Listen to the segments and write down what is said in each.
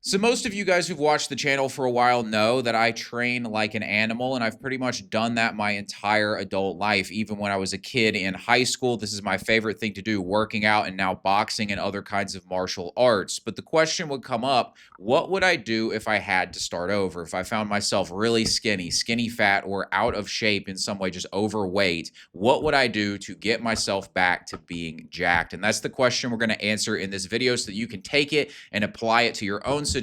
So most of you guys who've watched the channel for a while know that I train like an animal, and I've pretty much done that my entire adult life. Even when I was a kid in high school, this is my favorite thing to do, working out, and now boxing and other kinds of martial arts. But the question would come up, what would I do if I had to start over? If I found myself really skinny fat, or out of shape in some way, just overweight, what would I do to get myself back to being jacked? And that's the question we're going to answer in this video so that you can take it and apply it to your own situation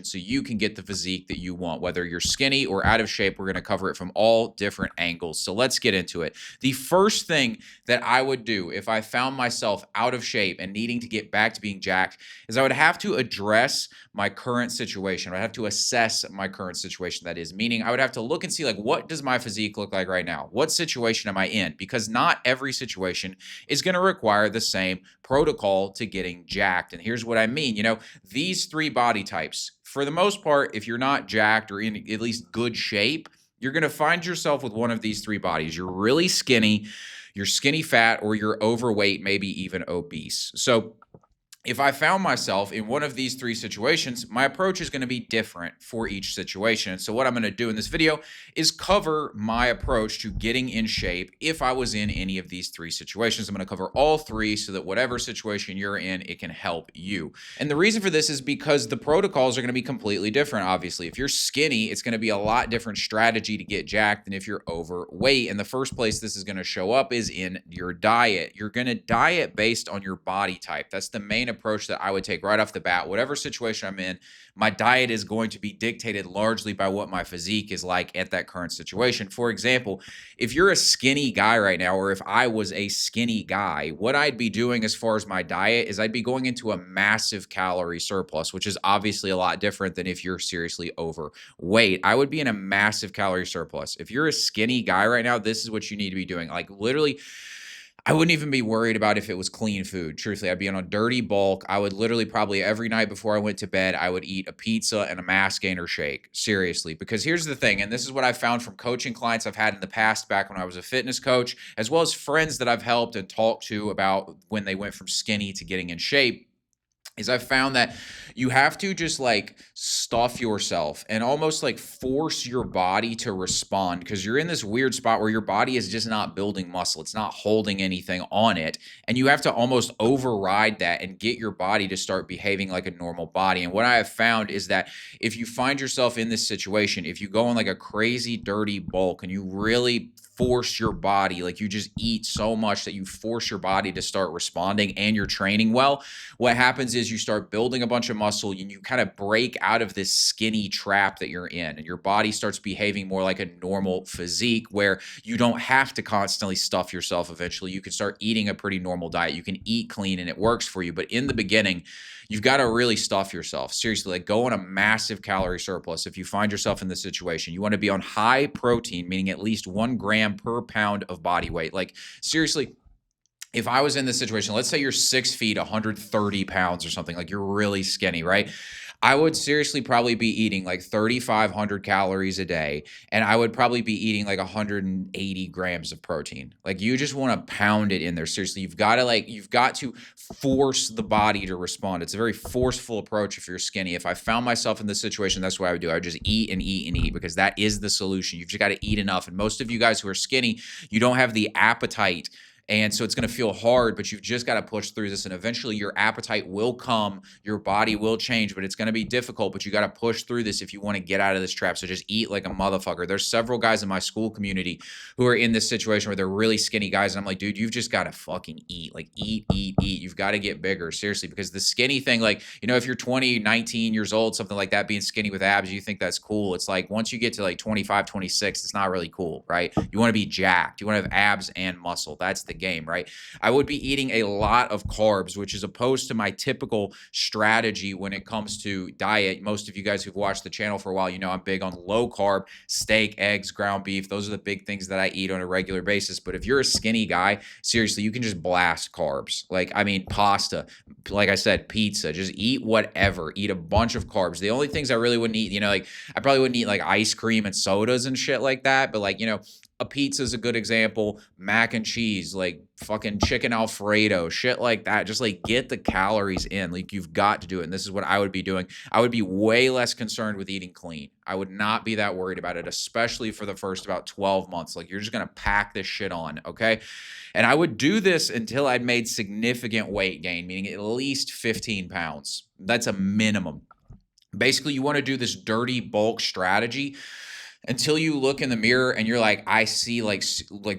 so you can get the physique that you want. Whether you're skinny or out of shape, we're going to cover it from all different angles. So let's get into it. The first thing that I would do if I found myself out of shape and needing to get back to being jacked is I would have to address my current situation. I'd have to assess my current situation, that is, meaning I would have to look and see, like, what does my physique look like right now? What situation am I in? Because not every situation is going to require the same protocol to getting jacked. And here's what I mean. These three body types, for the most part, if you're not jacked or in at least good shape, you're going to find yourself with one of these three bodies. You're really skinny, you're skinny fat, or you're overweight, maybe even obese. So if I found myself in one of these three situations, my approach is going to be different for each situation. And so what I'm going to do in this video is cover my approach to getting in shape if I was in any of these three situations. I'm going to cover all three so that whatever situation you're in, it can help you. And the reason for this is because the protocols are going to be completely different, obviously. If you're skinny, it's going to be a lot different strategy to get jacked than if you're overweight. And the first place this is going to show up is in your diet. You're going to diet based on your body type. That's the main approach that I would take right off the bat. Whatever situation I'm in, my diet is going to be dictated largely by what my physique is like at that current situation. For example, if you're a skinny guy right now, or if I was a skinny guy, what I'd be doing as far as my diet is I'd be going into a massive calorie surplus, which is obviously a lot different than if you're seriously overweight. I would be in a massive calorie surplus. If you're a skinny guy right now, this is what you need to be doing. Like, literally, I wouldn't even be worried about if it was clean food. Truthfully, I'd be on a dirty bulk. I would literally probably every night before I went to bed, I would eat a pizza and a mass gainer shake. Seriously, because here's the thing, and this is what I found from coaching clients I've had in the past back when I was a fitness coach, as well as friends that I've helped and talked to about when they went from skinny to getting in shape, is I found that you have to just like stuff yourself and almost like force your body to respond, because you're in this weird spot where your body is just not building muscle. It's not holding anything on it. And you have to almost override that and get your body to start behaving like a normal body. And what I have found is that if you find yourself in this situation, if you go on like a crazy dirty bulk and you really force your body, like you just eat so much that you force your body to start responding and you're training well, what happens is you start building a bunch of muscle and you kind of break out of this skinny trap that you're in, and your body starts behaving more like a normal physique where you don't have to constantly stuff yourself. Eventually you can start eating a pretty normal diet. You can eat clean and it works for you. But in the beginning, you've got to really stuff yourself. Seriously, like go on a massive calorie surplus. If you find yourself in this situation, you want to be on high protein, meaning at least 1 gram per pound of body weight. Like, seriously, if I was in this situation, let's say you're 6 feet, 130 pounds or something, like you're really skinny, right? I would seriously probably be eating like 3,500 calories a day, and I would probably be eating like 180 grams of protein. Like, you just want to pound it in there. Seriously, you've got to force the body to respond. It's a very forceful approach if you're skinny. If I found myself in this situation, that's what I would do. I would just eat and eat and eat, because that is the solution. You've just got to eat enough. And most of you guys who are skinny, you don't have the appetite. And so it's going to feel hard, but you've just got to push through this. And eventually your appetite will come, your body will change, but it's going to be difficult, but you got to push through this if you want to get out of this trap. So just eat like a motherfucker. There's several guys in my school community who are in this situation where they're really skinny guys. And I'm like, dude, you've just got to fucking eat, like eat. You've got to get bigger, seriously, because the skinny thing, like, if you're 20, 19 years old, something like that, being skinny with abs, you think that's cool. It's like, once you get to like 25, 26, it's not really cool, right? You want to be jacked. You want to have abs and muscle. That's the game, right? I would be eating a lot of carbs, which is opposed to my typical strategy when it comes to diet. Most of you guys who've watched the channel for a while, I'm big on low carb, steak, eggs, ground beef. Those are the big things that I eat on a regular basis. But if you're a skinny guy, seriously, you can just blast carbs. Like, I mean, pasta, like I said, pizza, just eat whatever, eat a bunch of carbs. The only things I really wouldn't eat, like I probably wouldn't eat like ice cream and sodas and shit like that. But like, a pizza is a good example, mac and cheese, like fucking chicken Alfredo, shit like that. Just like get the calories in. Like you've got to do it. And this is what I would be doing. I would be way less concerned with eating clean. I would not be that worried about it, especially for the first about 12 months. Like you're just going to pack this shit on, okay? And I would do this until I'd made significant weight gain, meaning at least 15 pounds. That's a minimum. Basically, you want to do this dirty bulk strategy until you look in the mirror and you're like, I see like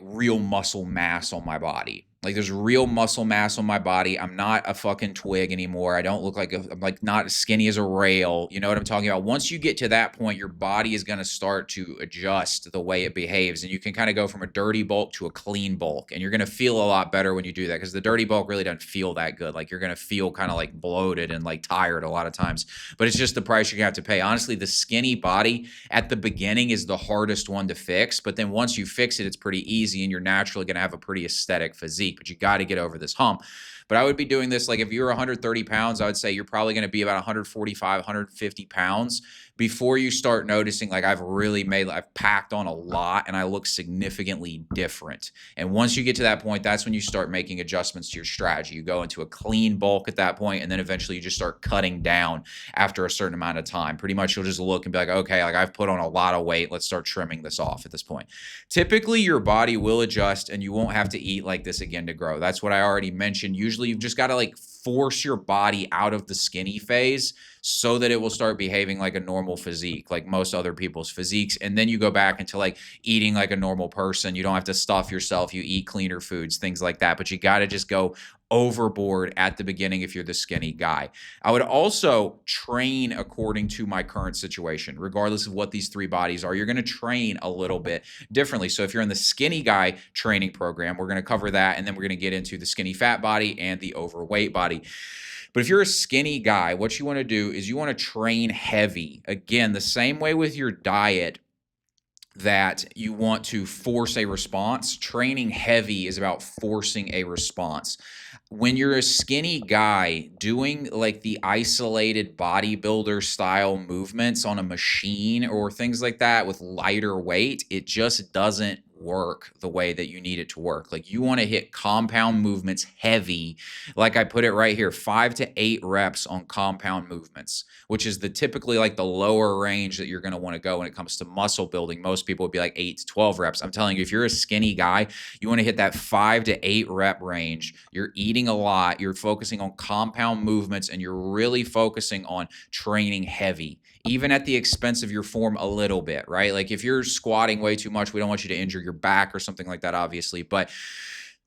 real muscle mass on my body. Like there's real muscle mass on my body. I'm not a fucking twig anymore. I don't look like I'm like not as skinny as a rail. You know what I'm talking about? Once you get to that point, your body is going to start to adjust the way it behaves. And you can kind of go from a dirty bulk to a clean bulk. And you're going to feel a lot better when you do that, because the dirty bulk really doesn't feel that good. Like you're going to feel kind of like bloated and like tired a lot of times, but it's just the price you're going to have to pay. Honestly, the skinny body at the beginning is the hardest one to fix. But then once you fix it, it's pretty easy and you're naturally going to have a pretty aesthetic physique. But you got to get over this hump. But I would be doing this, like if you're 130 pounds, I would say you're probably going to be about 145, 150 pounds before you start noticing like I've packed on a lot and I look significantly different. And once you get to that point, that's when you start making adjustments to your strategy. You go into a clean bulk at that point, and then eventually you just start cutting down after a certain amount of time. Pretty much you'll just look and be like, okay, like I've put on a lot of weight. Let's start trimming this off at this point. Typically your body will adjust and you won't have to eat like this again to grow. That's what I already mentioned. Usually you've just got to like force your body out of the skinny phase so that it will start behaving like a normal physique, like most other people's physiques. And then you go back into like eating like a normal person. You don't have to stuff yourself. You eat cleaner foods, things like that. But you got to just go overboard at the beginning if you're the skinny guy. I would also train according to my current situation, regardless of what these three bodies are. You're going to train a little bit differently. So if you're in the skinny guy training program, we're going to cover that. And then we're going to get into the skinny fat body and the overweight body. But if you're a skinny guy, what you want to do is you want to train heavy. Again, the same way with your diet that you want to force a response. Training heavy is about forcing a response. When you're a skinny guy, doing like the isolated bodybuilder style movements on a machine or things like that with lighter weight, it just doesn't work the way that you need it to work. Like you want to hit compound movements heavy. Like I put it right here, 5 to 8 reps on compound movements, which is typically like the lower range that you're going to want to go when it comes to muscle building. Most people would be like 8 to 12 reps. I'm telling you, if you're a skinny guy, you want to hit that 5 to 8 rep range. You're eating a lot. You're focusing on compound movements and you're really focusing on training heavy, even at the expense of your form a little bit, right? Like if you're squatting way too much, we don't want you to injure your back or something like that, obviously. But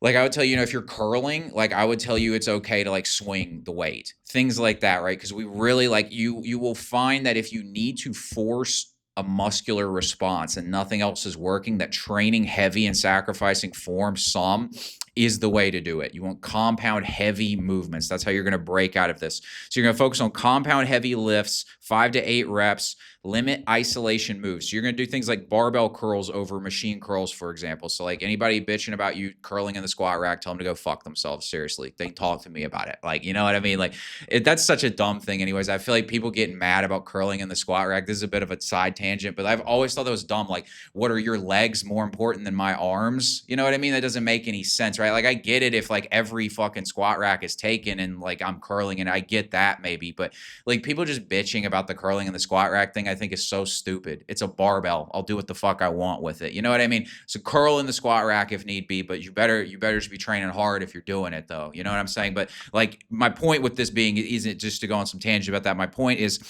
like I would tell you, if you're curling, like I would tell you it's okay to like swing the weight, things like that, right? Because we really like you will find that if you need to force a muscular response and nothing else is working, that training heavy and sacrificing form some is the way to do it. You want compound heavy movements. That's how you're going to break out of this. So you're going to focus on compound heavy lifts, 5 to 8 reps, limit isolation moves. So you're going to do things like barbell curls over machine curls, for example. So like anybody bitching about you curling in the squat rack, tell them to go fuck themselves. Seriously. They talk to me about it. Like, you know what I mean? Like that's such a dumb thing anyways. I feel like people getting mad about curling in the squat rack. This is a bit of a side tangent, but I've always thought that was dumb. Like, what are your legs more important than my arms? You know what I mean? That doesn't make any sense, right? Like I get it if like every fucking squat rack is taken and like I'm curling, and I get that maybe, but like people just bitching about the curling and the squat rack thing, I think is so stupid. It's a barbell. I'll do what the fuck I want with it. You know what I mean? So curl in the squat rack if need be, but you better just be training hard if you're doing it though. You know what I'm saying? But like my point with this being isn't just to go on some tangent about that. My point is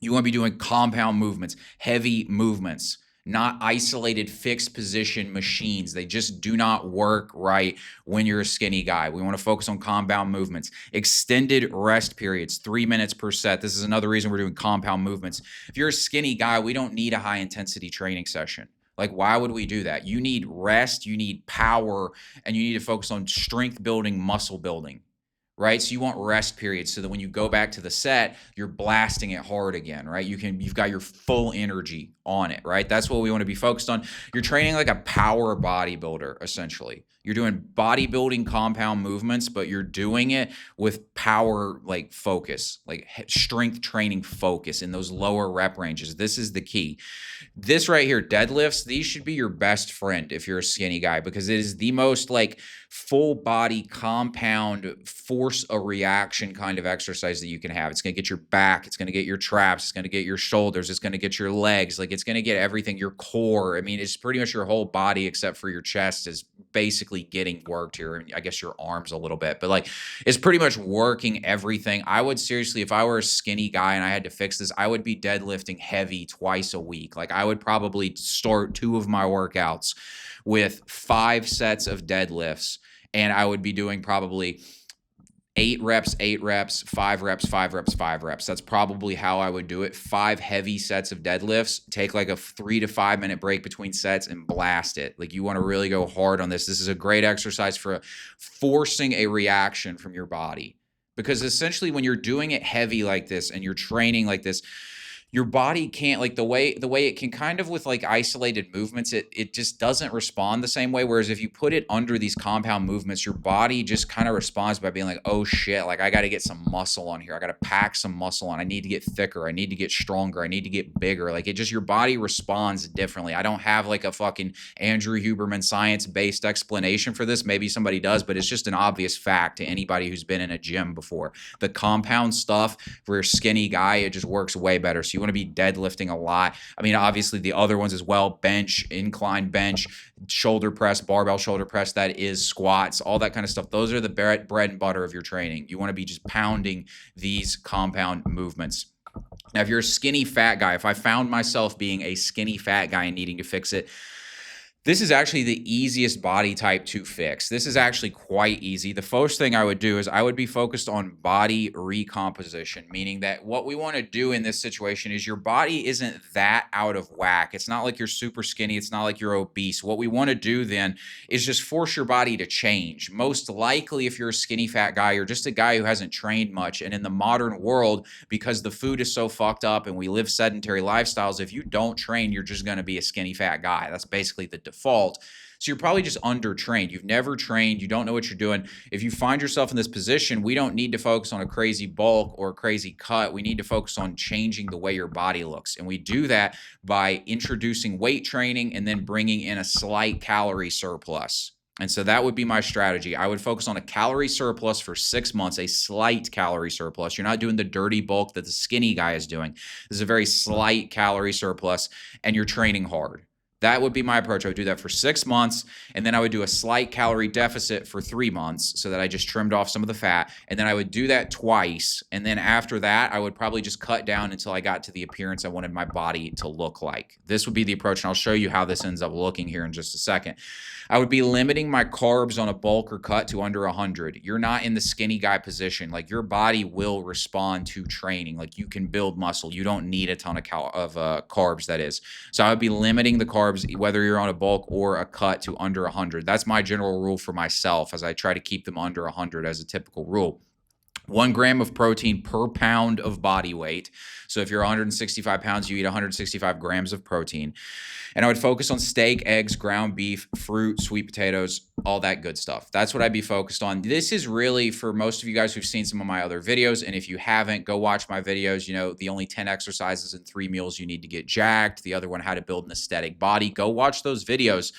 you want to be doing compound movements, heavy movements, not isolated fixed position machines. They just do not work right when you're a skinny guy. We want to focus on compound movements, extended rest periods, 3 minutes per set. This is another reason we're doing compound movements. If you're a skinny guy, we don't need a high intensity training session. Like, why would we do that? You need rest, you need power, and you need to focus on strength building, muscle building. right? So you want rest periods so that when you go back to the set, you're blasting it hard again, right? You've got your full energy on it, right? That's what we want to be focused on. You're training like a power bodybuilder, essentially. You're doing bodybuilding compound movements, but you're doing it with power, like focus, like strength training focus in those lower rep ranges. This is the key. This right here, deadlifts, these should be your best friend if you're a skinny guy, because it is the most like full body compound force a reaction kind of exercise that you can have. It's going to get your back, it's going to get your traps, it's going to get your shoulders, it's going to get your legs, like it's going to get everything, your core. I mean, it's pretty much your whole body except for your chest is basically getting worked here. I guess your arms a little bit, but like it's pretty much working everything. I would seriously, if I were a skinny guy and I had to fix this, I would be deadlifting heavy twice a week. Like I would probably start 2 of my workouts with 5 sets of deadlifts, and I would be doing probably 8 reps, 8 reps, 5 reps, 5 reps, 5 reps. That's probably how I would do it. 5 heavy sets of deadlifts, take like a 3 to 5 minute break between sets and blast it. Like you want to really go hard on this. This is a great exercise for forcing a reaction from your body, because essentially when you're doing it heavy like this and you're training like this, your body can't, like the way it can kind of with like isolated movements, it just doesn't respond the same way. Whereas if you put it under these compound movements, your body just kind of responds by being like, oh shit, like I got to get some muscle on here. I got to pack some muscle on. I need to get thicker. I need to get stronger. I need to get bigger. Like it just, your body responds differently. I don't have like a fucking Andrew Huberman science-based explanation for this. Maybe somebody does, but it's just an obvious fact to anybody who's been in a gym before. The compound stuff for a skinny guy, it just works way better. So you want to be deadlifting a lot. I mean, obviously the other ones as well, bench, incline bench, shoulder press, barbell shoulder press, that is squats, all that kind of stuff. Those are the bread and butter of your training. You want to be just pounding these compound movements. Now, if you're a skinny fat guy, if I found myself being a skinny fat guy and needing to fix it, this is actually the easiest body type to fix. This is actually quite easy. The first thing I would do is I would be focused on body recomposition, meaning that what we want to do in this situation is your body isn't that out of whack. It's not like you're super skinny. It's not like you're obese. What we want to do then is just force your body to change. Most likely, if you're a skinny fat guy, you're just a guy who hasn't trained much. And in the modern world, because the food is so fucked up and we live sedentary lifestyles, if you don't train, you're just going to be a skinny fat guy. That's basically the default. So you're probably just undertrained. You've never trained. You don't know what you're doing. If you find yourself in this position, we don't need to focus on a crazy bulk or a crazy cut. We need to focus on changing the way your body looks. And we do that by introducing weight training and then bringing in a slight calorie surplus. And so that would be my strategy. I would focus on a calorie surplus for 6 months, a slight calorie surplus. You're not doing the dirty bulk that the skinny guy is doing. This is a very slight calorie surplus, and you're training hard. That would be my approach. I would do that for 6 months, and then I would do a slight calorie deficit for 3 months so that I just trimmed off some of the fat, and then I would do that twice, and then after that, I would probably just cut down until I got to the appearance I wanted my body to look like. This would be the approach, and I'll show you how this ends up looking here in just a second. I would be limiting my carbs on a bulk or cut to under 100. You're not in the skinny guy position. Like, your body will respond to training. Like, you can build muscle. You don't need a ton of carbs, that is. So I would be limiting the carbs, whether you're on a bulk or a cut, to under 100. That's my general rule for myself, as I try to keep them under 100 as a typical rule. 1 gram of protein per pound of body weight. So if you're 165 pounds, you eat 165 grams of protein. And I would focus on steak, eggs, ground beef, fruit, sweet potatoes, all that good stuff. That's what I'd be focused on. This is really for most of you guys who've seen some of my other videos. And if you haven't, go watch my videos. You know, the only 10 exercises and 3 meals you need to get jacked. The other one, how to build an aesthetic body. Go watch those videos.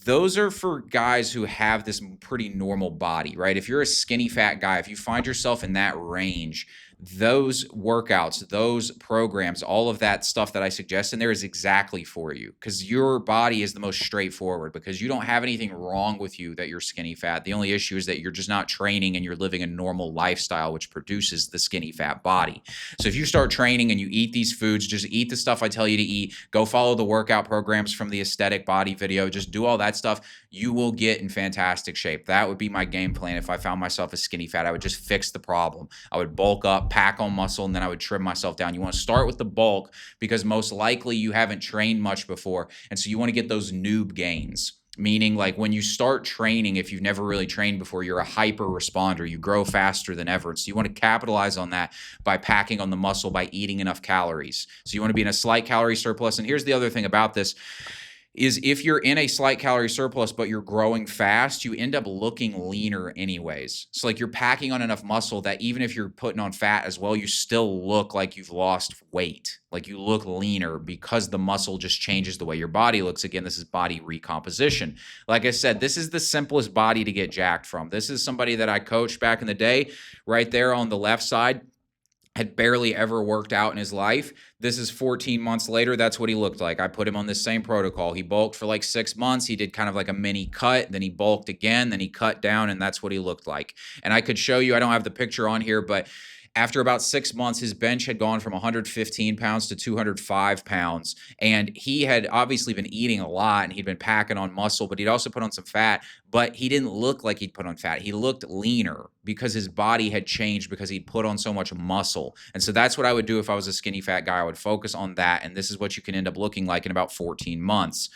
Those are for guys who have this pretty normal body, right? If you're a skinny fat guy, if you find yourself in that range, those workouts, those programs, all of that stuff that I suggest in there is exactly for you, because your body is the most straightforward, because you don't have anything wrong with you that you're skinny fat. The only issue is that you're just not training and you're living a normal lifestyle, which produces the skinny fat body. So if you start training and you eat these foods, just eat the stuff I tell you to eat, go follow the workout programs from the aesthetic body video, just do all that stuff, you will get in fantastic shape. That would be my game plan. If I found myself as skinny fat, I would just fix the problem. I would bulk up, pack on muscle, and then I would trim myself down. You want to start with the bulk because most likely you haven't trained much before, and so you want to get those noob gains. Meaning like when you start training, if you've never really trained before, you're a hyper responder. You grow faster than ever. So you want to capitalize on that by packing on the muscle, by eating enough calories. So you want to be in a slight calorie surplus. And here's the other thing about this is if you're in a slight calorie surplus, but you're growing fast, you end up looking leaner anyways. So like you're packing on enough muscle that even if you're putting on fat as well, you still look like you've lost weight. Like you look leaner because the muscle just changes the way your body looks. Again, this is body recomposition. Like I said, this is the simplest body to get jacked from. This is somebody that I coached back in the day, right there on the left side. Had barely ever worked out in his life. This is 14 months later. That's what he looked like. I put him on this same protocol. He bulked for like 6 months. He did kind of like a mini cut. Then he bulked again. Then he cut down, and that's what he looked like. And I could show you, I don't have the picture on here, but after about 6 months, his bench had gone from 115 pounds to 205 pounds. And he had obviously been eating a lot and he'd been packing on muscle, but he'd also put on some fat. But he didn't look like he'd put on fat. He looked leaner because his body had changed because he'd put on so much muscle. And so that's what I would do if I was a skinny fat guy. I would focus on that. And this is what you can end up looking like in about 14 months.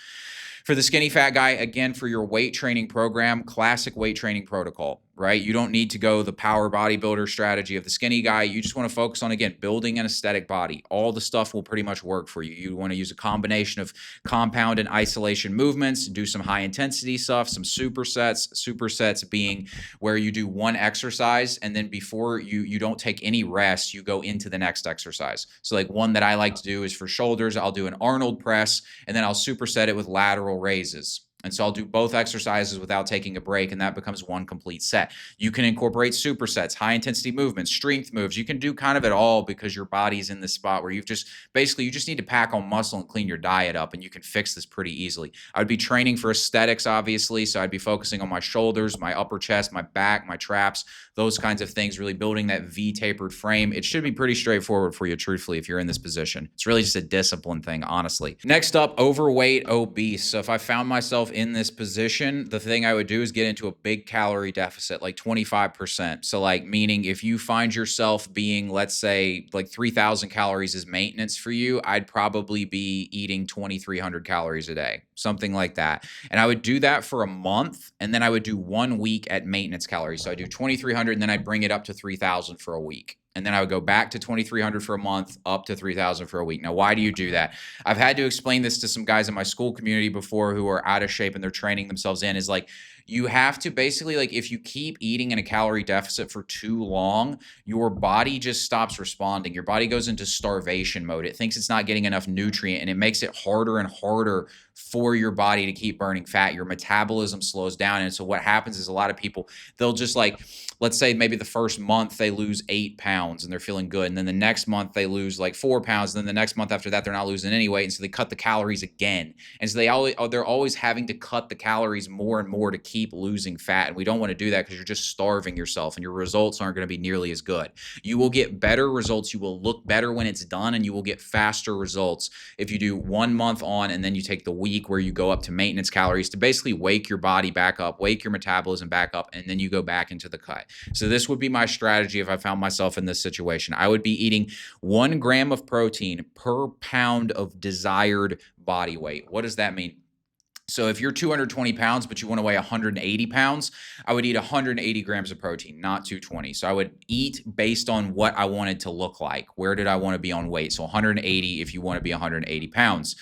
For the skinny fat guy, again, for your weight training program, classic weight training protocol, right? You don't need to go the power bodybuilder strategy of the skinny guy. You just want to focus on, again, building an aesthetic body. All the stuff will pretty much work for you. You want to use a combination of compound and isolation movements, do some high intensity stuff, some supersets being where you do one exercise and then before you don't take any rest, you go into the next exercise. So like one that I like to do is for shoulders, I'll do an Arnold press and then I'll superset it with lateral raises. And so I'll do both exercises without taking a break, and that becomes one complete set. You can incorporate supersets, high intensity movements, strength moves. You can do kind of it all because your body's in this spot where you just need to pack on muscle and clean your diet up, and you can fix this pretty easily. I would be training for aesthetics, obviously, so I'd be focusing on my shoulders, my upper chest, my back, my traps, those kinds of things, really building that V-tapered frame. It should be pretty straightforward for you, truthfully, if you're in this position. It's really just a discipline thing, honestly. Next up, overweight, obese. So if I found myself in this position, the thing I would do is get into a big calorie deficit, like 25%. So like meaning if you find yourself being, let's say like 3,000 calories is maintenance for you, I'd probably be eating 2,300 calories a day, something like that. And I would do that for a month. And then I would do 1 week at maintenance calories. So I do 2,300 and then I'd bring it up to 3,000 for a week. And then I would go back to 2,300 for a month, up to 3,000 for a week. Now, why do you do that? I've had to explain this to some guys in my school community before who are out of shape and they're training themselves in, is like, you have to basically, like, if you keep eating in a calorie deficit for too long, your body just stops responding. Your body goes into starvation mode. It thinks it's not getting enough nutrient, and it makes it harder and harder for your body to keep burning fat. Your metabolism slows down. And so what happens is a lot of people, they'll just like, let's say maybe the first month they lose 8 pounds and they're feeling good. And then the next month they lose like 4 pounds. And then the next month after that, they're not losing any weight. And so they cut the calories again. And so they're always having to cut the calories more and more to keep losing fat. And we don't want to do that because you're just starving yourself and your results aren't going to be nearly as good. You will get better results. You will look better when it's done, and you will get faster results if you do 1 month on and then you take the week where you go up to maintenance calories to basically wake your body back up, wake your metabolism back up, and then you go back into the cut. So this would be my strategy if I found myself in this situation. I would be eating 1 gram of protein per pound of desired body weight. What does that mean? So if you're 220 pounds, but you want to weigh 180 pounds, I would eat 180 grams of protein, not 220. So I would eat based on what I wanted to look like. Where did I want to be on weight? So 180 if you want to be 180 pounds.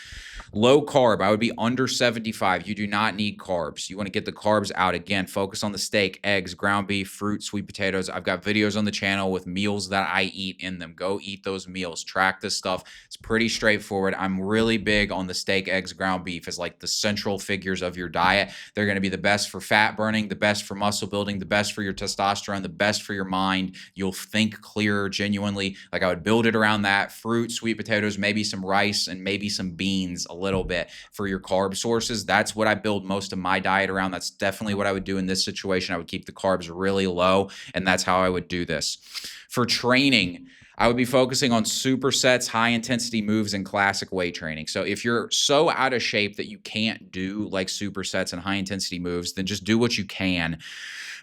Low carb, I would be under 75. You do not need carbs. You want to get the carbs out. Again, focus on the steak, eggs, ground beef, fruit, sweet potatoes. I've got videos on the channel with meals that I eat in them. Go eat those meals. Track this stuff. It's pretty straightforward. I'm really big on the steak, eggs, ground beef as like the central figures of your diet. They're going to be the best for fat burning, the best for muscle building, the best for your testosterone, the best for your mind. You'll think clearer, genuinely. Like I would build it around that. Fruit, sweet potatoes, maybe some rice, and maybe some beans a little bit for your carb sources. That's what I build most of my diet around. That's definitely what I would do in this situation. I would keep the carbs really low, and that's how I would do this. For training, I would be focusing on supersets, high intensity moves, and classic weight training. So if you're so out of shape that you can't do like supersets and high intensity moves, then just do what you can.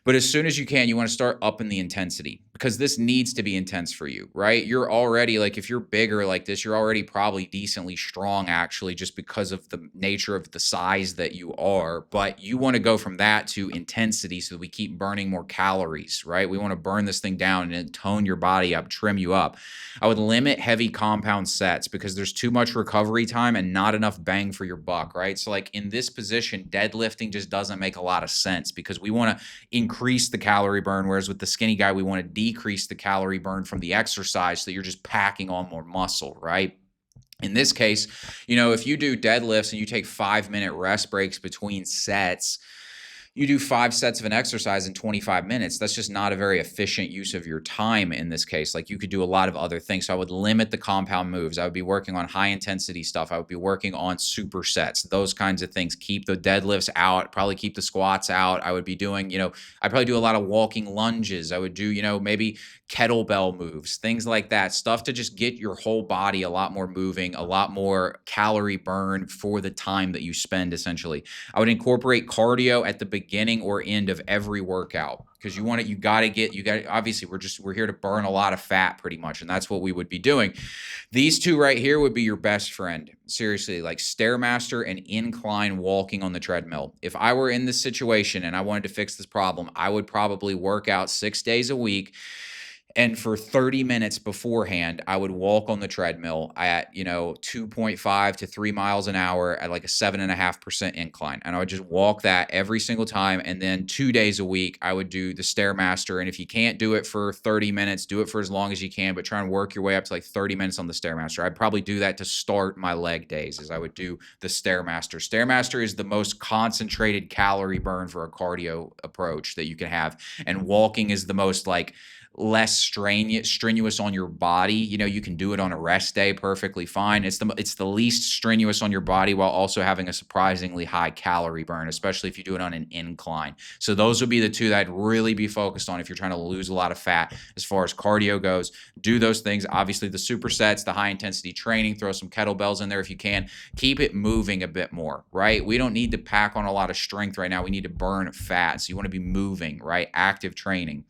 But as soon as you can, you want to start upping the intensity. because this needs to be intense for you, right? You're already like, if you're bigger like this, you're already probably decently strong, actually, just because of the nature of the size that you are. But you want to go from that to intensity so that we keep burning more calories, right? We want to burn this thing down and tone your body up, trim you up. I would limit heavy compound sets because there's too much recovery time and not enough bang for your buck, right? So like in this position, deadlifting just doesn't make a lot of sense because we want to increase the calorie burn, whereas with the skinny guy, we want to decrease the calorie burn from the exercise so that you're just packing on more muscle, right? In this case, if you do deadlifts and you take 5-minute rest breaks between sets, you do 5 sets of an exercise in 25 minutes. That's just not a very efficient use of your time in this case. Like you could do a lot of other things. So I would limit the compound moves. I would be working on high intensity stuff. I would be working on supersets, those kinds of things. Keep the deadlifts out, probably keep the squats out. I would be doing, I probably do a lot of walking lunges. I would do, maybe kettlebell moves, things like that. Stuff to just get your whole body a lot more moving, a lot more calorie burn for the time that you spend essentially. I would incorporate cardio at the beginning or end of every workout because obviously we're here to burn a lot of fat pretty much. And that's what we would be doing. These two right here would be your best friend. Seriously, like Stairmaster and incline walking on the treadmill. If I were in this situation and I wanted to fix this problem, I would probably work out 6 days a week. And for 30 minutes beforehand, I would walk on the treadmill at, 2.5 to 3 miles an hour at like a 7.5% incline. And I would just walk that every single time. And then 2 days a week, I would do the Stairmaster. And if you can't do it for 30 minutes, do it for as long as you can, but try and work your way up to like 30 minutes on the Stairmaster. I'd probably do that to start my leg days as I would do the Stairmaster. Stairmaster is the most concentrated calorie burn for a cardio approach that you can have. And walking is the most less strenuous on your body. You can do it on a rest day perfectly fine. It's the least strenuous on your body while also having a surprisingly high calorie burn, especially if you do it on an incline. So those would be the two that I'd really be focused on if you're trying to lose a lot of fat as far as cardio goes. Do those things. Obviously the supersets, the high intensity training, throw some kettlebells in there if you can. Keep it moving a bit more, right? We don't need to pack on a lot of strength right now. We need to burn fat. So you want to be moving, right? Active training.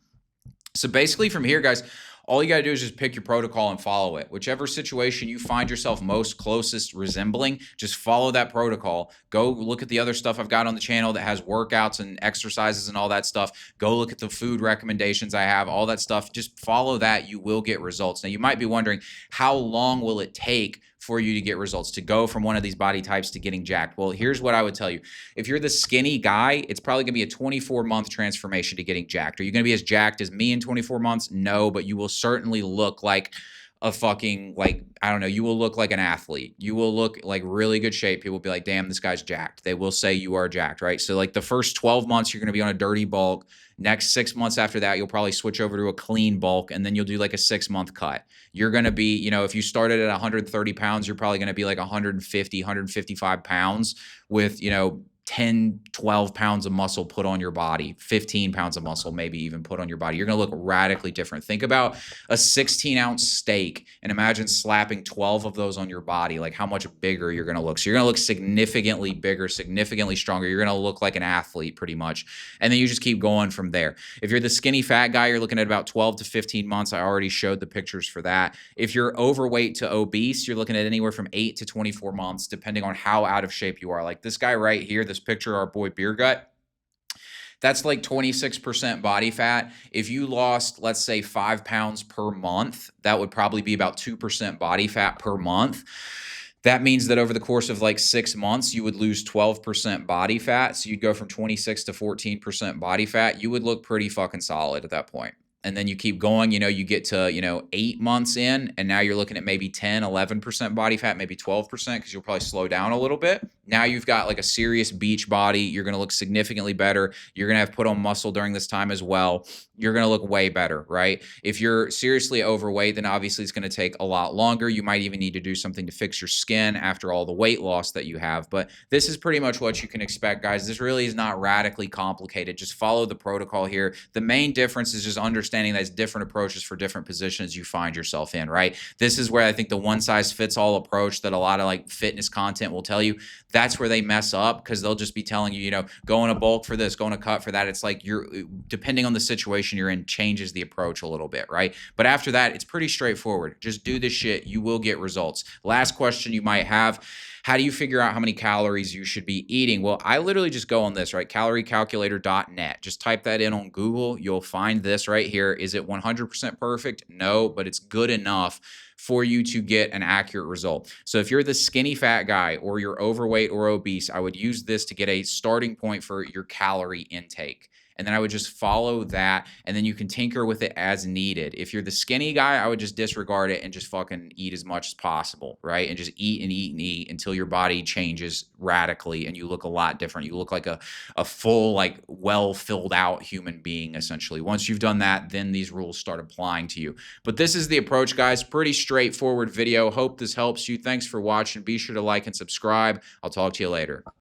So basically from here, guys, all you got to do is just pick your protocol and follow it. Whichever situation you find yourself most closest resembling, just follow that protocol. Go look at the other stuff I've got on the channel that has workouts and exercises and all that stuff. Go look at the food recommendations I have, all that stuff. Just follow that. You will get results. Now, you might be wondering, how long will it take for you to get results, to go from one of these body types to getting jacked? Well, here's what I would tell you. If you're the skinny guy, it's probably going to be a 24-month transformation to getting jacked. Are you going to be as jacked as me in 24 months? No, but you will certainly look like a fucking, you will look like an athlete. You will look like really good shape. People will be like, damn, this guy's jacked. They will say you are jacked, right? So like the first 12 months, you're going to be on a dirty bulk. Next 6 months after that, you'll probably switch over to a clean bulk, and then you'll do like a 6-month cut. You're going to be, if you started at 130 pounds, you're probably going to be like 150, 155 pounds with, 10, 12 pounds of muscle put on your body, 15 pounds of muscle maybe even put on your body. You're going to look radically different. Think about a 16-ounce steak and imagine slapping 12 of those on your body, like how much bigger you're going to look. So you're going to look significantly bigger, significantly stronger. You're going to look like an athlete pretty much. And then you just keep going from there. If you're the skinny fat guy, you're looking at about 12 to 15 months. I already showed the pictures for that. If you're overweight to obese, you're looking at anywhere from 8 to 24 months, depending on how out of shape you are. Like this guy right here, this picture, our boy Beer Gut, that's like 26% body fat. If you lost, let's say 5 pounds per month, that would probably be about 2% body fat per month. That means that over the course of like 6 months, you would lose 12% body fat. So you'd go from 26 to 14% body fat. You would look pretty fucking solid at that point. And then you keep going, you get to, 8 months in, and now you're looking at maybe 10, 11% body fat, maybe 12%, because you'll probably slow down a little bit. Now you've got like a serious beach body. You're going to look significantly better. You're going to have put on muscle during this time as well. You're going to look way better, right? If you're seriously overweight, then obviously it's going to take a lot longer. You might even need to do something to fix your skin after all the weight loss that you have. But this is pretty much what you can expect, guys. This really is not radically complicated. Just follow the protocol here. The main difference is just understanding that it's different approaches for different positions you find yourself in, right? This is where I think the one size fits all approach that a lot of like fitness content will tell you, That's where they mess up, because they'll just be telling you, you know, go in a bulk for this, go in a cut for that. It's like you're, depending on the situation you're in, changes the approach a little bit, right? But after that, it's pretty straightforward. Just do this shit. You will get results. Last question you might have: how do you figure out how many calories you should be eating? Well, I literally just go on this, right? Caloriecalculator.net. Just type that in on Google. You'll find this right here. Is it 100% perfect? No, but it's good enough for you to get an accurate result. So if you're the skinny fat guy or you're overweight or obese, I would use this to get a starting point for your calorie intake. And then I would just follow that, and then you can tinker with it as needed. If you're the skinny guy, I would just disregard it and just fucking eat as much as possible, right? And just eat and eat and eat until your body changes radically and you look a lot different. You look like a full, like, well filled out human being, essentially. Once you've done that, then these rules start applying to you. But this is the approach, guys. Pretty straightforward video. Hope this helps you. Thanks for watching. Be sure to like and subscribe. I'll talk to you later.